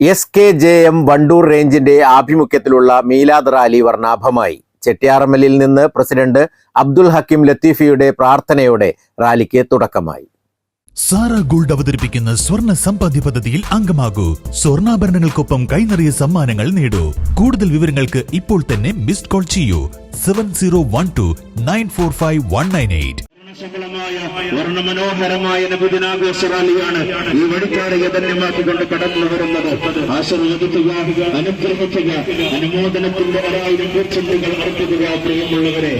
SKJM Wandoor റേഞ്ചിന്റെ ആഭിമുഖ്യത്തിലുള്ള മീലാദ് rally വർണ്ണാഭമായി. ചെട്ടിയാറമ്മലിൽ നിന്ന് president Abdul Hakeem ലത്തീഫിയുടെ പ്രാർത്ഥനയോടെ റാലിക്ക് തുടക്കമായി. സാറ ഗോൾഡ് അവതരിപ്പിക്കുന്ന സ്വർണ്ണ സമ്പാദ്യ പദ്ധതിയിൽ അംഗമാകൂ. സ്വർണ്ണാഭരണങ്ങൾക്കൊപ്പം കൈനിറിയ സമ്മാനങ്ങൾ നേടൂ. കൂടുതൽ വിവരങ്ങൾക്ക് ഇപ്പോൾ തന്നെ മിസ്ഡ് കോൾ ചെയ്യൂ 7012945198. വർണ്ണമനോഹരമായ നബിദിനാഘോഷ റാലിയാണ് ഈ വഴിക്കാരെ ധന്യമാക്കിക്കൊണ്ട് കടന്നു വരുന്നത്. ആശീർവദിക്കുക, അനുഗ്രഹിക്കുക, അനുമോദനത്തിന്റെ 1000 പൂച്ചെണ്ടുകൾ അർപ്പിക്കുക. പ്രിയമുള്ളവരെ,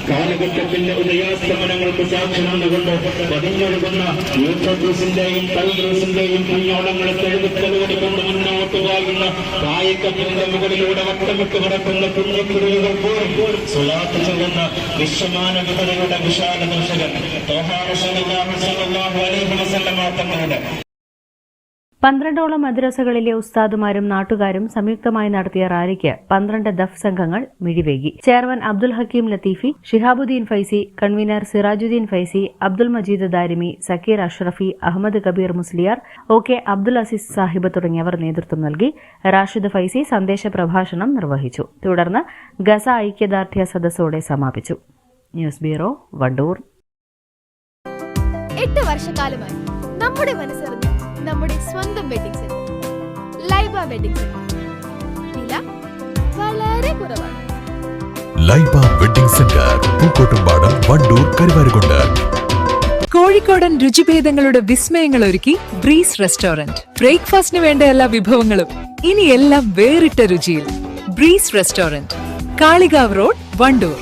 കാലഘട്ടത്തിന്റെ ഉദയാസ്തമനങ്ങൾക്ക് സാക്ഷ്യമുണ്ടുകൊണ്ട് പതിഞ്ഞൊഴുകുന്ന യൂട്രസിന്റെയും തൈഗ്രസിന്റെയും കുഞ്ഞോളങ്ങളെ തെഴുകുത്തലോടി കൊണ്ട് മുന്നോട്ട് വാഴുന്ന കായികത്തിന്റെ മുകളിലൂടെ വട്ടമിട്ട് കിടക്കുന്ന കുഞ്ഞിക്കുരുകൾ പോലും സ്വലാത്ത് ചെയ്യുന്ന വിശ്വമാനവികതയുടെ വിശാല ദർശകൻ തങ്ങളുടെ 12ഓളം മദ്രസകളിലെ ഉസ്താദുമാരും നാട്ടുകാരും സംയുക്തമായി നടത്തിയ റാലിക്ക് 12 ദഫ് സംഘങ്ങൾ മിഴിവേകി. Chairman Abdul Hakeem Latheefi, Shihabuddeen Faizy, convener Sirajuddeen Faizy, Abdul Majeed Darimi, Sakkeer Ashrafi, Ahammed Kabeer Musliyar, OK Abdul Azeez Sahib തുടങ്ങിയവർ നേതൃത്വം നൽകി. റാഷിദ് ഫൈസി സന്ദേശ പ്രഭാഷണം നിർവഹിച്ചു. തുടർന്ന് ഗസ ഐക്യദാർഢ്യ സദസ്സോടെ സമാപിച്ചു. News bureau, Wandoor. 8 വർഷക്കാലമായി നമ്മുടെ മനസ്സറിഞ്ഞ നമ്മുടെ സ്വന്തം wedding centre Laiba wedding centre. വില വളരെ കുറവാണ്. Laiba wedding centre, Pookkottumpadam, Wandoor, Karuvarakundu. കോഴിക്കോടൻ രുചിഭേദങ്ങളുടെ വിസ്മയങ്ങൾ ഒരുക്കി ബ്രീസ് റെസ്റ്റോറന്റ്. ബ്രേക്ക്ഫാസ്റ്റിന് വേണ്ട എല്ലാ വിഭവങ്ങളും ഇനി എല്ലാം വേറിട്ട രുചിയിൽ. Breeze restaurant, Kalikavu road, Wandoor.